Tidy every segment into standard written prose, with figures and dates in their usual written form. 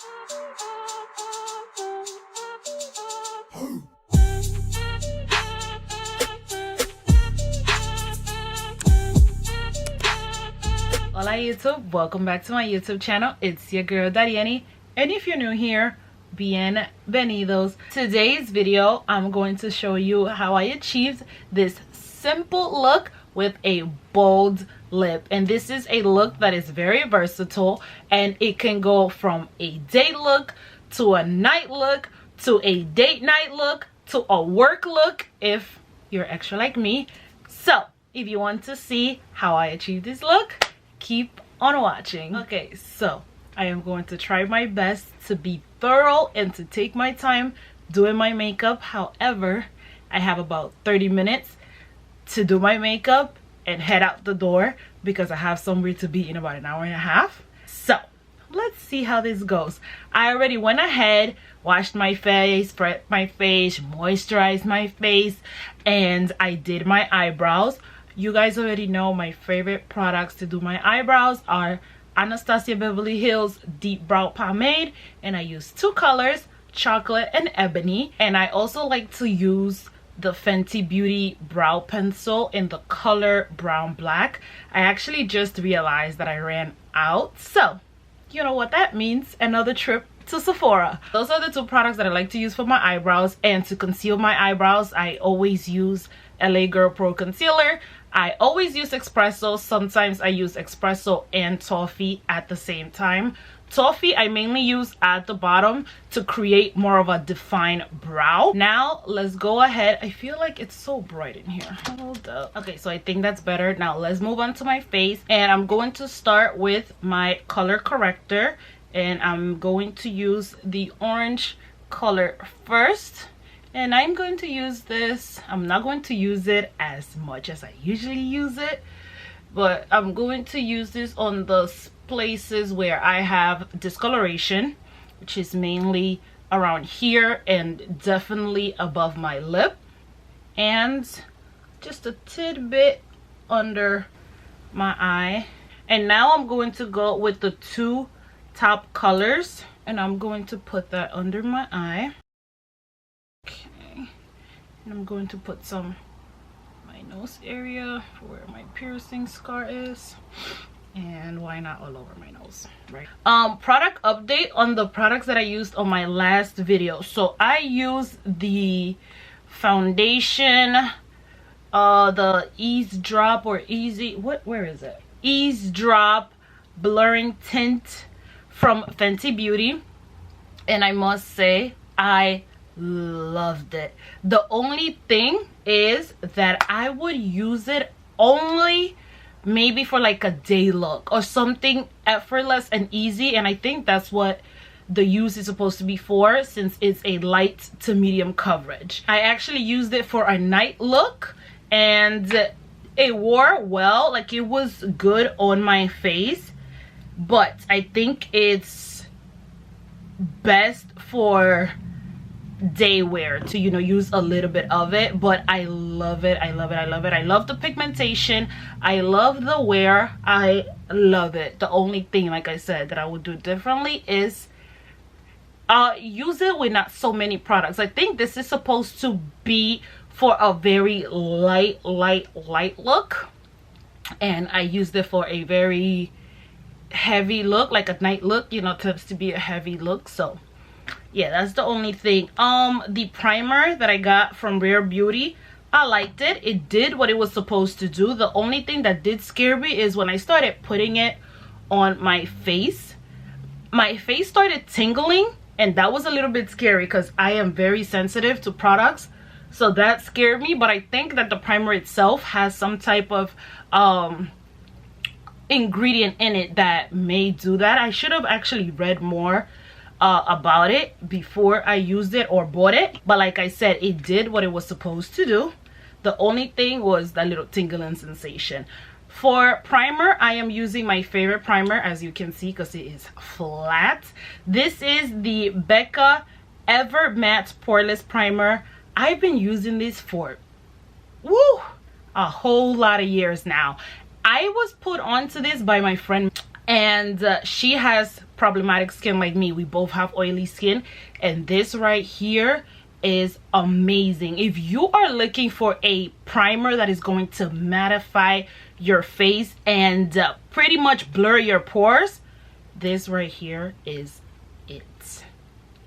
Hola YouTube, welcome back to my YouTube channel. It's your girl Dariani, and if you're new here, bienvenidos. Today's video, I'm going to show you how I achieved this simple look with a bold lip. And this is a look that is very versatile, and it can go from a day look to a night look to a date night look to a work look if you're extra like me. So if you want to see how I achieved this look, keep on watching. Okay, so I am going to try my best to be thorough and to take my time doing my makeup. However, I have about 30 minutes to do my makeup and head out the door because I have somewhere to be in about an hour and a half. So let's see how this goes. I already went ahead, washed my face, prepped my face, moisturized my face, and I did my eyebrows. You guys already know my favorite products to do my eyebrows are Anastasia Beverly Hills Dipbrow Pomade, and I use two colors, chocolate and ebony. And I also like to use the Fenty Beauty brow pencil in the color brown black. I actually just realized that I ran out, so you know what that means, another trip to Sephora. Those are the two products that I like to use for my eyebrows. And to conceal my eyebrows, I always use LA Girl Pro Concealer. I always use Espresso. Sometimes I use Espresso and Toffee at the same time. Toffee I mainly use at the bottom to create more of a defined brow. Now let's go ahead. I feel like it's so bright in here. Hold up. Okay, so I think that's better. Now let's move on to my face, and I'm going to start with my color corrector, and I'm going to use the orange color first. And I'm going to use this. I'm not going to use it as much as I usually use it, but I'm going to use this on the places where I have discoloration, which is mainly around here and definitely above my lip, and just a tidbit under my eye. And now I'm going to go with the two top colors, and I'm going to put that under my eye. Okay, and I'm going to put some my nose area where my piercing scar is, and why not all over my nose, right? Product update on the products that I used on my last video. So I used the foundation, the Eavesdrop or Easy, where is it? Eavesdrop blurring tint from Fenty Beauty, and I must say I loved it. The only thing is that I would use it only maybe for like a day look or something effortless and easy, and I think that's what the use is supposed to be for, since it's a light to medium coverage. I actually used it for a night look, and it wore well. Like, it was good on my face, but I think it's best for day wear to, you know, use a little bit of it. But I love it. I love it. I love it. I love the pigmentation. I love the wear. I love it. The only thing, like I said, that I would do differently is use it with not so many products. I think this is supposed to be for a very light look, and I used it for a very heavy look, like a night look, you know, tends to be a heavy look. So yeah, that's the only thing. The primer that I got from Rare Beauty, I liked it. It did what it was supposed to do. The only thing that did scare me is when I started putting it on my face started tingling, and that was a little bit scary because I am very sensitive to products, so that scared me. But I think that the primer itself has some type of ingredient in it that may do that. I should have actually read more about it before I used it or bought it, but like I said, it did what it was supposed to do. The only thing was that little tingling sensation. For primer, I am using my favorite primer, as you can see, because it is flat. This is the Becca Ever Matte Poreless Primer. I've been using this for a whole lot of years now. I was put onto this by my friend, and she has problematic skin like me. We both have oily skin, and this right here is amazing. If you are looking for a primer that is going to mattify your face and pretty much blur your pores, this right here is it.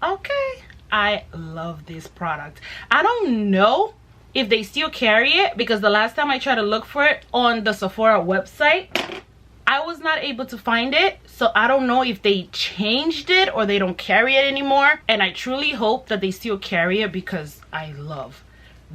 Okay, I love this product. I don't know if they still carry it, because the last time I tried to look for it on the Sephora website, I was not able to find it. So I don't know if they changed it or they don't carry it anymore, and I truly hope that they still carry it because I love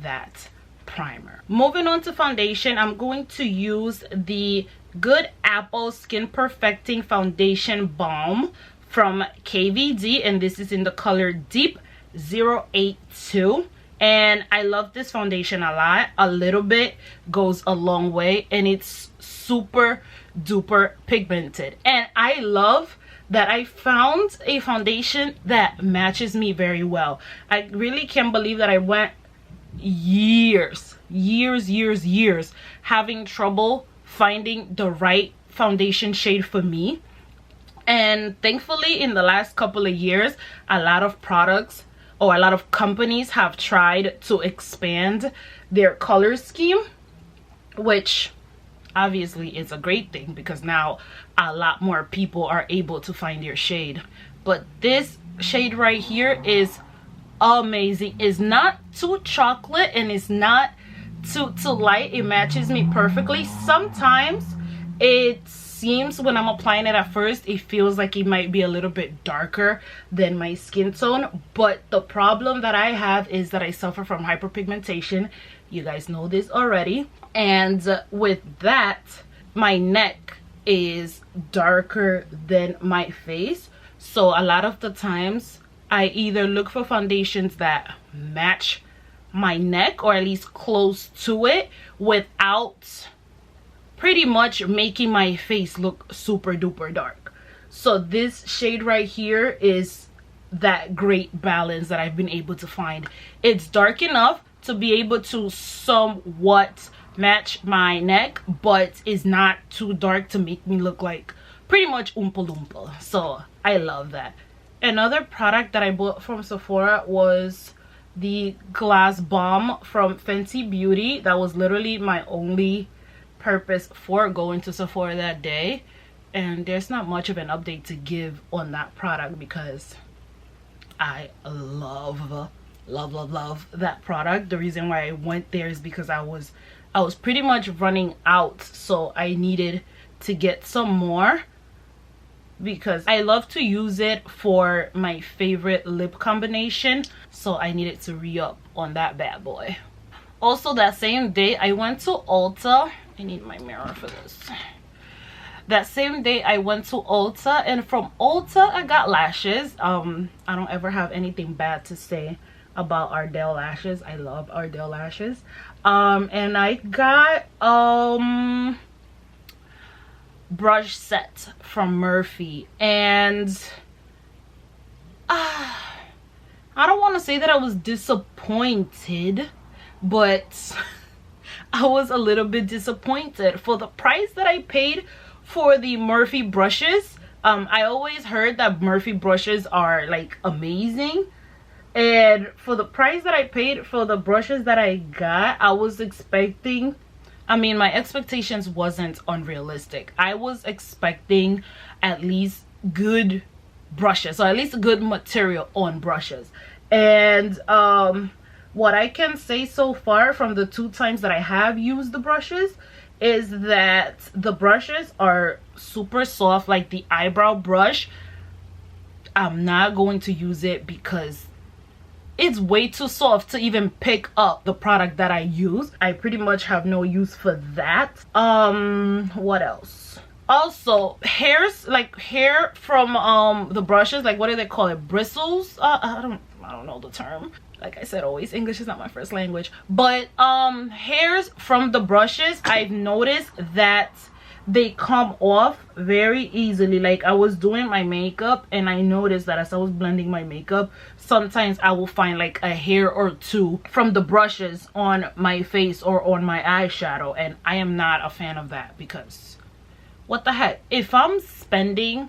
that primer. Moving on to foundation, I'm going to use the Good Apple Skin Perfecting Foundation Balm from KVD, and this is in the color Deep 082. And I love this foundation a lot. A little bit goes a long way, and it's super duper pigmented. And I love that I found a foundation that matches me very well. I really can't believe that I went years having trouble finding the right foundation shade for me. And thankfully, in the last couple of years, a lot of products or a lot of companies have tried to expand their color scheme, which obviously is a great thing because now a lot more people are able to find your shade. But this shade right here is amazing. It's not too chocolate and it's not too light. It matches me perfectly. Sometimes it seems when I'm applying it at first, it feels like it might be a little bit darker than my skin tone, but the problem that I have is that I suffer from hyperpigmentation. You guys know this already, and with that, my neck is darker than my face. So a lot of the times I either look for foundations that match my neck or at least close to it without pretty much making my face look super duper dark. So this shade right here is that great balance that I've been able to find. It's dark enough to be able to somewhat match my neck, but is not too dark to make me look like pretty much Oompa Loompa. So I love that. Another product that I bought from Sephora was the glass balm from Fenty Beauty. That was literally my only purpose for going to Sephora that day, and there's not much of an update to give on that product because I love that product. The reason why I went there is because I was pretty much running out, so I needed to get some more because I love to use it for my favorite lip combination, so I needed to re-up on that bad boy. Also, that same day I went to Ulta. I need my mirror for this. That same day I went to Ulta, and from Ulta I got lashes. I don't ever have anything bad to say about Ardell lashes. I love Ardell lashes. And I got brush set from Murphy, and I don't want to say that I was disappointed, but I was a little bit disappointed for the price that I paid for the Murphy brushes. I always heard that Murphy brushes are like amazing, and for the price that I paid for the brushes that I got, I was expecting, I mean, my expectations wasn't unrealistic. I was expecting at least good brushes, so at least good material on brushes. And what I can say so far from the 2 times that I have used the brushes is that the brushes are super soft. Like the eyebrow brush, I'm not going to use it because it's way too soft to even pick up the product that I use. I pretty much have no use for that. What else? Also, hairs, like hair from the brushes, like what do they call it, bristles? I don't know the term. Like I said, always English is not my first language, but hairs from the brushes, I've noticed that they come off very easily. Like I was doing my makeup and I noticed that as I was blending my makeup, sometimes I will find like a hair or two from the brushes on my face or on my eyeshadow, and I am not a fan of that because what the heck, if I'm spending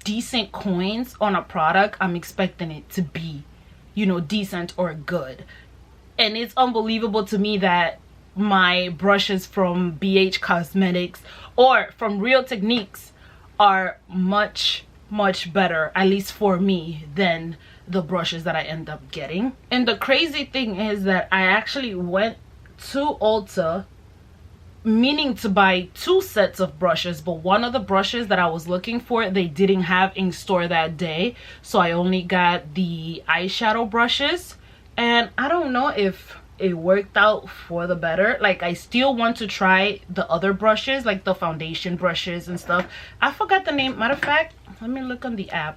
decent coins on a product, I'm expecting it to be, you know, decent or good. And it's unbelievable to me that my brushes from BH Cosmetics or from Real Techniques are much better, at least for me, than the brushes that I end up getting. And the crazy thing is that I actually went to Ulta meaning to buy 2 sets of brushes, but one of the brushes that I was looking for they didn't have in store that day, so I only got the eyeshadow brushes. And I don't know if it worked out for the better. Like, I still want to try the other brushes, like the foundation brushes and stuff. I forgot the name. Matter of fact, let me look on the app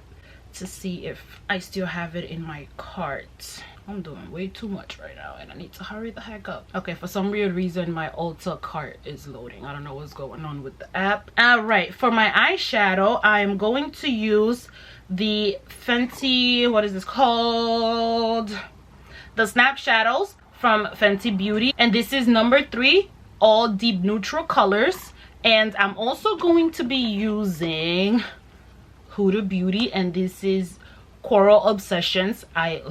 to see if I still have it in my cart. I'm doing way too much right now and I need to hurry the heck up. Okay, for some weird reason my Ulta cart is loading. I don't know what's going on with the app. All right, for my eyeshadow, I'm going to use the Fenty, what is this called? The Snap Shadows from Fenty Beauty. And this is number 3, all deep neutral colors. And I'm also going to be using Huda Beauty, and this is Coral Obsessions. I've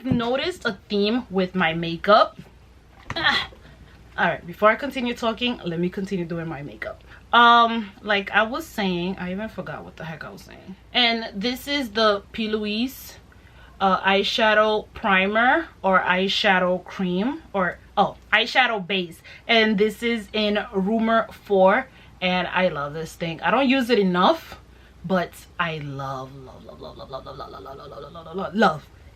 noticed a theme with my makeup. All right, before I continue talking, let me continue doing my makeup. Like I was saying, I even forgot what the heck I was saying. And this is the P.louise eyeshadow primer or eyeshadow cream, or eyeshadow base, and this is in Rumour 4, and I love this thing. I don't use it enough, but I love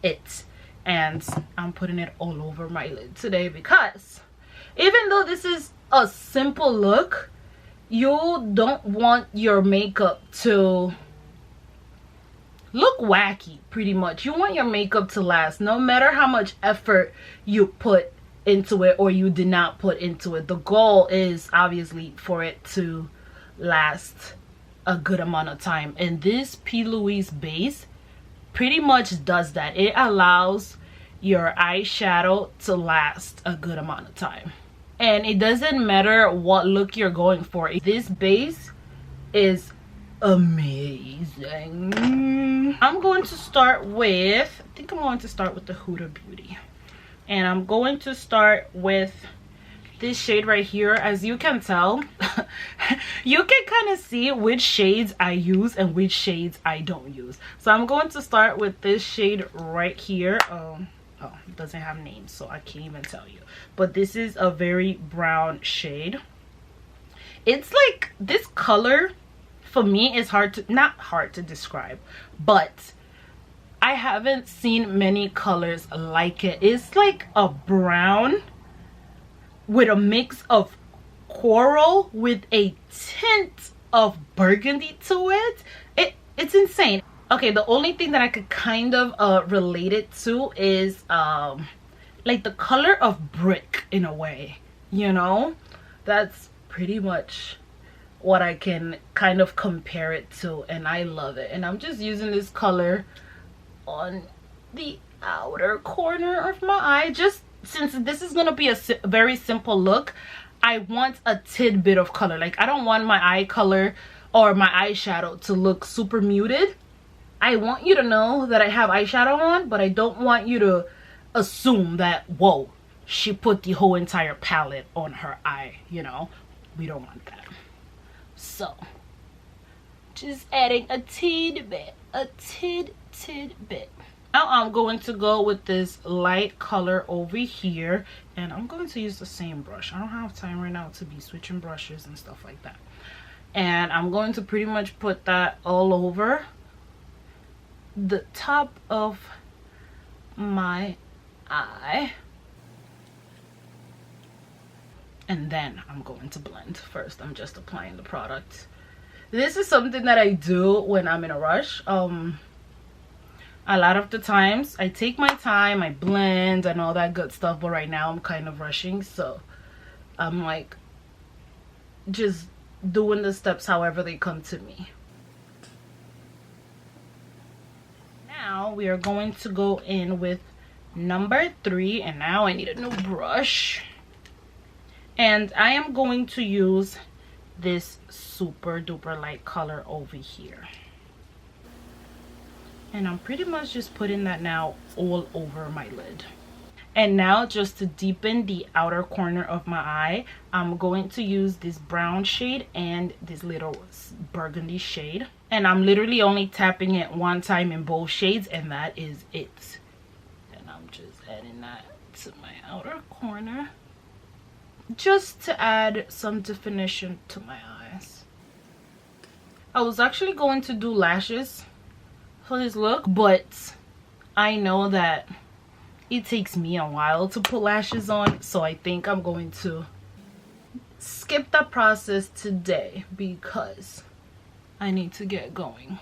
it. And I'm putting it all over my lid today because even though this is a simple look, you don't want your makeup to look wacky. Pretty much, you want your makeup to last no matter how much effort you put into it or you did not put into it. The goal is obviously for it to last a good amount of time, and this P.louise base pretty much does that. It allows your eyeshadow to last a good amount of time, and it doesn't matter what look you're going for. This base is amazing. I'm going to start with, I think I'm going to start with the Huda Beauty, and I'm going to start with this shade right here. As you can tell, you can kind of see which shades I use and which shades I don't use. So I'm going to start with this shade right here. Oh, it doesn't have names, so I can't even tell you, but this is a very brown shade. It's like, this color for me is not hard to describe, but I haven't seen many colors like it. It's like a brown with a mix of coral with a tint of burgundy to it. It's insane. Okay, the only thing that I could kind of relate it to is like the color of brick in a way, you know? That's pretty much what I can kind of compare it to, and I love it. And I'm just using this color on the outer corner of my eye, just since this is gonna be a very simple look. I want a tidbit of color. Like, I don't want my eye color or my eyeshadow to look super muted. I want you to know that I have eyeshadow on, but I don't want you to assume that, whoa, she put the whole entire palette on her eye, you know? We don't want that. So, just adding a tidbit, tidbit. Now I'm going to go with this light color over here, and I'm going to use the same brush. I don't have time right now to be switching brushes and stuff like that. And I'm going to pretty much put that all over the top of my eye. And then I'm going to blend. First, I'm just applying the product. This is something that I do when I'm in a rush. A lot of the times I take my time, I blend and all that good stuff, but right now I'm kind of rushing, so I'm like just doing the steps however they come to me. Now we are going to go in with number 3, and now I need a new brush. And I am going to use this super duper light color over here. And I'm pretty much just putting that now all over my lid. And now, just to deepen the outer corner of my eye, I'm going to use this brown shade and this little burgundy shade. And I'm literally only tapping it one time in both shades, and that is it. And I'm just adding that to my outer corner, just to add some definition to my eyes. I was actually going to do lashes for this look, but I know that it takes me a while to put lashes on, so I think I'm going to skip that process today because I need to get going.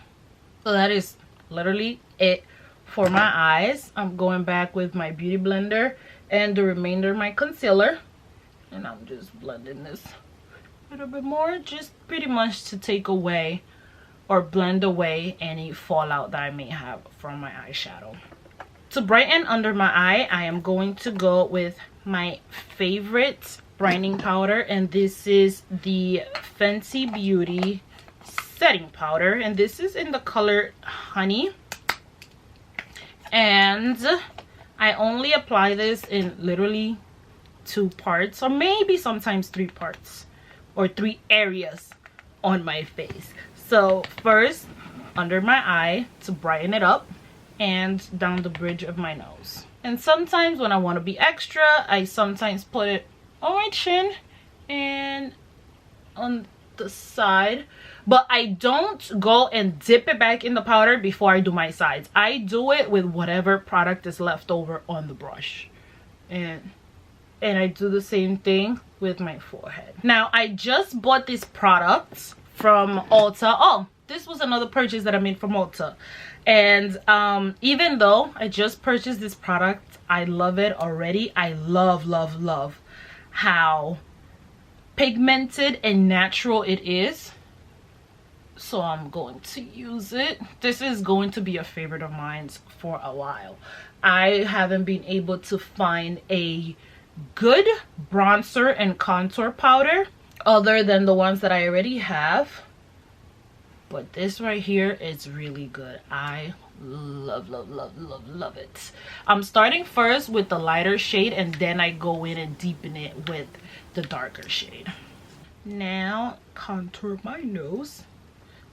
So that is literally it for my eyes. I'm going back with my beauty blender and the remainder of my concealer, and I'm just blending this a little bit more, just pretty much to take away or blend away any fallout that I may have from my eyeshadow. To brighten under my eye, I am going to go with my favorite brightening powder, and this is the Fenty Beauty setting powder, and this is in the color Honey. And I only apply this in literally 2 parts, or maybe sometimes 3 parts, or 3 areas on my face. So first under my eye to brighten it up, and down the bridge of my nose. And sometimes when I want to be extra, I sometimes put it on my chin and on the side, but I don't go and dip it back in the powder before I do my sides. I do it with whatever product is left over on the brush, and I do the same thing with my forehead. Now, I just bought these products from Ulta. Oh, this was another purchase that I made from Ulta. And even though I just purchased this product, I love it already. I love how pigmented and natural it is. So I'm going to use it. This is going to be a favorite of mine for a while. I haven't been able to find a good bronzer and contour powder other than the ones that I already have. But this right here is really good. I love it. I'm starting first with the lighter shade, and then I go in and deepen it with the darker shade. Now, contour my nose.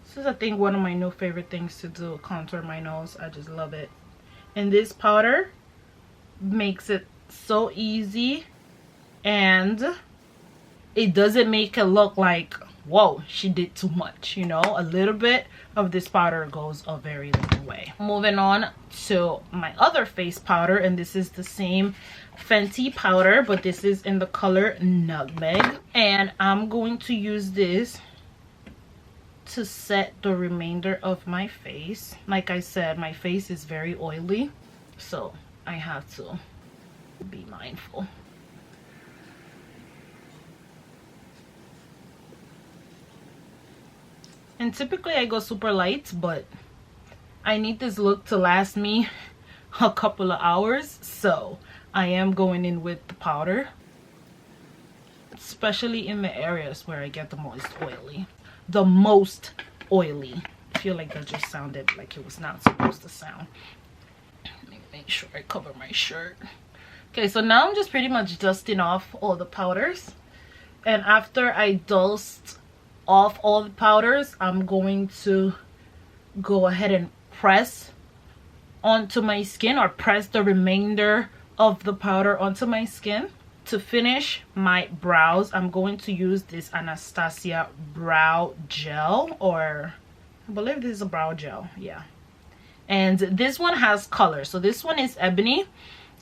This is, I think, one of my new favorite things to do, contour my nose. I just love it. And this powder makes it so easy, and it doesn't make it look like, whoa, she did too much. You know, a little bit of this powder goes a very long way. Moving on to my other face powder, and this is the same Fenty powder, but this is in the color Nutmeg, and I'm going to use this to set the remainder of my face. Like I said, my face is very oily, so I have to be mindful. And typically I go super light, but I need this look to last me a couple of hours, so I am going in with the powder, especially in the areas where I get the most oily. I feel like that just sounded like it was not supposed to sound. Let me make sure I cover my shirt. Okay, so now I'm just pretty much dusting off all the powders, and after I dust off all the powders, I'm going to go ahead and press onto my skin, or press the remainder of the powder onto my skin. To finish my brows, I'm going to use this Anastasia brow gel, or I believe this is a brow gel, yeah. And this one has color, so this one is Ebony,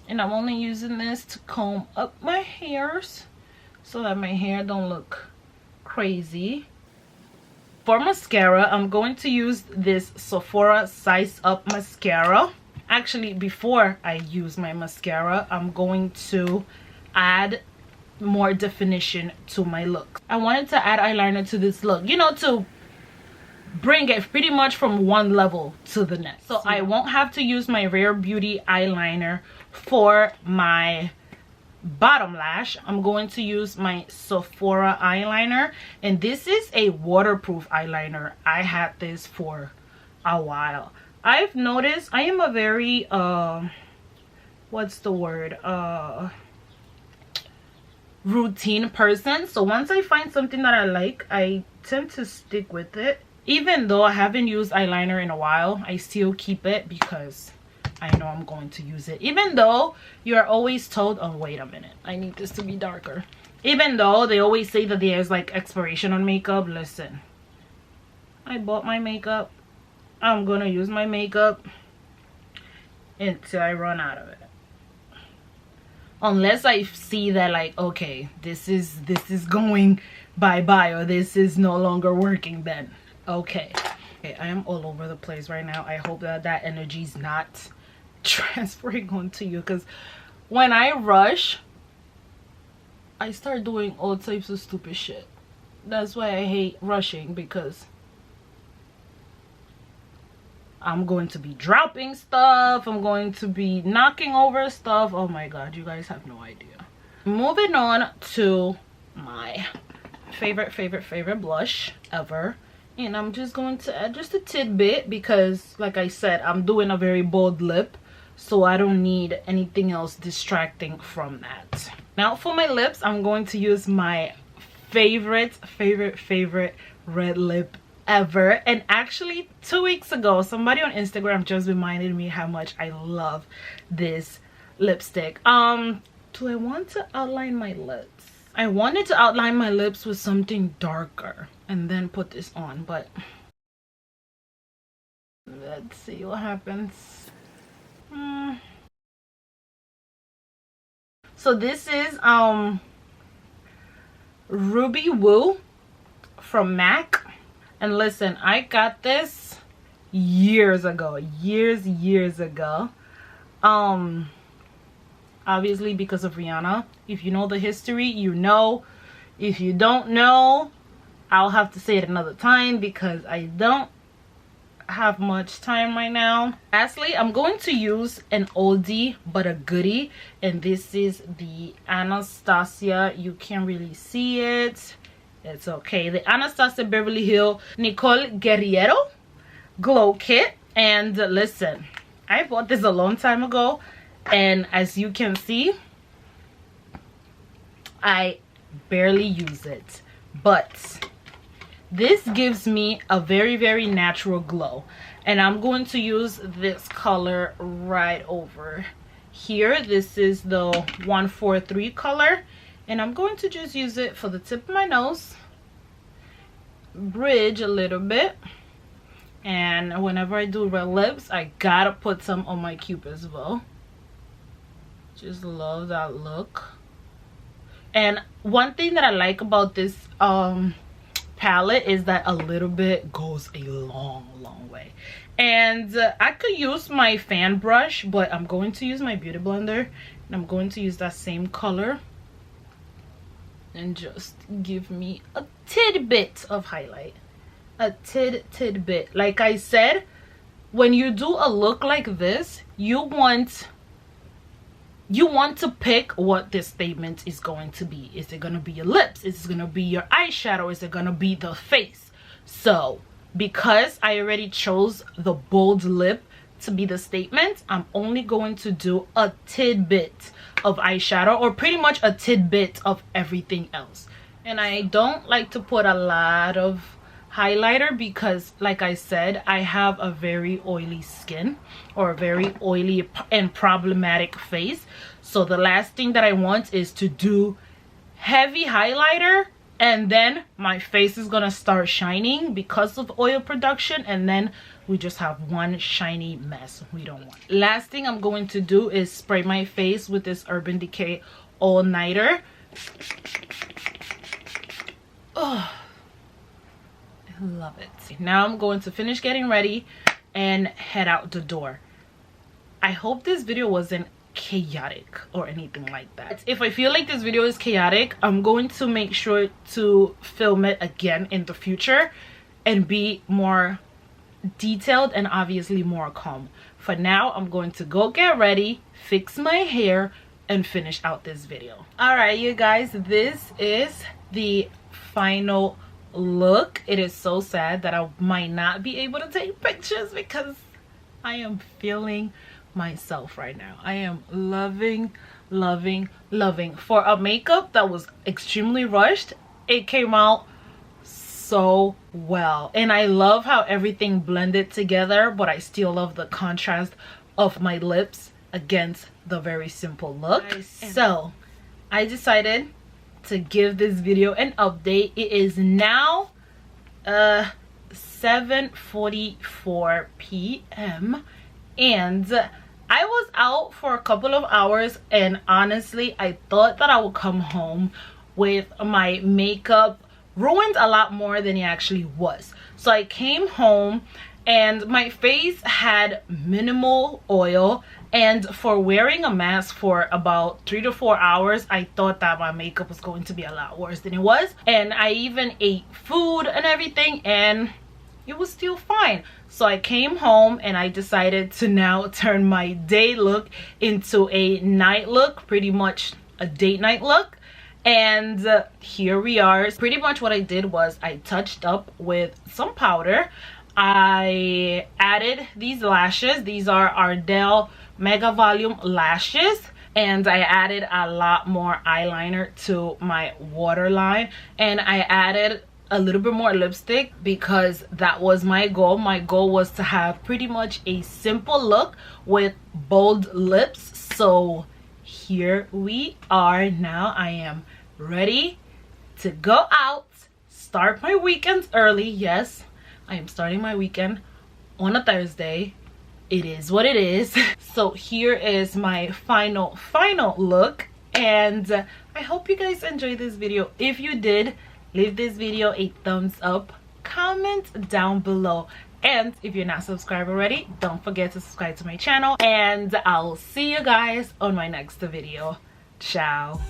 and I'm only using this to comb up my hairs so that my hair don't look crazy. For mascara, I'm going to use this Sephora Size Up mascara. Actually, before I use my mascara, I'm going to add more definition to my look. I wanted to add eyeliner to this look, you know, to bring it pretty much from one level to the next. So I won't have to use my Rare Beauty eyeliner for my bottom lash, I'm going to use my Sephora eyeliner, and this is a waterproof eyeliner. I had this for a while. I've noticed I am a very what's the word, routine person. So once I find something that I like, I tend to stick with it. Even though I haven't used eyeliner in a while, I still keep it because I know I'm going to use it. Even though you're always told, oh wait a minute, I need this to be darker. Even though they always say that there's like expiration on makeup, listen, I bought my makeup. I'm gonna use my makeup until I run out of it. Unless I see that like, okay, this is going bye-bye, or this is no longer working, then okay. I am all over the place right now. I hope that that energy is not transferring onto you, because when I rush, I start doing all types of stupid shit. That's why I hate rushing, because I'm going to be dropping stuff, I'm going to be knocking over stuff. Oh my god, you guys have no idea. Moving on to my favorite blush ever, and I'm just going to add just a tidbit because, like I said, I'm doing a very bold lip, so I don't need anything else distracting from that. Now for my lips, I'm going to use my favorite red lip ever. And actually 2 weeks ago, somebody on Instagram just reminded me how much I love this lipstick. Do I want to outline my lips? I wanted to outline my lips with something darker and then put this on, but let's see what happens. So this is Ruby Woo from MAC. And listen, I got this years ago. Obviously because of Rihanna. If you know the history, you know. If you don't know, I'll have to say it another time because I don't have much time right now. Lastly, I'm going to use an oldie but a goodie, and this is the Anastasia. You can't really see it. It's okay. The Anastasia Beverly Hills Nicole Guerriero Glow Kit. And listen, I bought this a long time ago, and as you can see, I barely use it, but this gives me a very natural glow. And I'm going to use this color right over here. This is the 143 color, and I'm going to just use it for the tip of my nose, bridge a little bit, and whenever I do red lips, I gotta put some on my cupid's bow. Just love that look. And one thing that I like about this palette is that a little bit goes a long way. And I could use my fan brush, but I'm going to use my beauty blender, and I'm going to use that same color and just give me a tidbit of highlight. A tidbit. Like I said, when you do a look like this, you want to pick what this statement is going to be. Is it going to be your lips? Is it going to be your eyeshadow? Is it going to be the face? So because I already chose the bold lip to be the statement, I'm only going to do a tidbit of eyeshadow, or pretty much a tidbit of everything else. And I don't like to put a lot of highlighter because, like I said, I have a very oily skin, or a very oily and problematic face. So the last thing that I want is to do heavy highlighter and then my face is gonna start shining because of oil production, and then we just have one shiny mess. We don't want it. Last thing I'm going to do is spray my face with this Urban Decay All Nighter. Oh, I love it. Now I'm going to finish getting ready and head out the door. I hope this video wasn't chaotic or anything like that. If I feel like this video is chaotic, I'm going to make sure to film it again in the future and be more detailed and obviously more calm. For now, I'm going to go get ready, fix my hair, and finish out this video. All right, you guys, this is the final look. It is so sad that I might not be able to take pictures because I am feeling myself right now. I am loving for a makeup that was extremely rushed. It came out so well, and I love how everything blended together, but I still love the contrast of my lips against the very simple look. So I decided to give this video an update. It is now 7:44 p.m. and I was out for a couple of hours, and honestly I thought that I would come home with my makeup ruined a lot more than it actually was. So I came home and my face had minimal oil, and for wearing a mask for about 3 to 4 hours, I thought that my makeup was going to be a lot worse than it was. And I even ate food and everything and it was still fine. So I came home and I decided to now turn my day look into a night look, pretty much a date night look. And here we are. Pretty much what I did was I touched up with some powder. I added these lashes. These are Ardell Mega Volume lashes, and I added a lot more eyeliner to my waterline, and I added a little bit more lipstick because that was my goal. My goal was to have pretty much a simple look with bold lips. So here we are now. I am ready to go out, start my weekends early. Yes, I am starting my weekend on a Thursday. It is what it is. So here is my final look, and I hope you guys enjoyed this video. If you did, leave this video a thumbs up, comment down below, and if you're not subscribed already, don't forget to subscribe to my channel, and I'll see you guys on my next video. Ciao.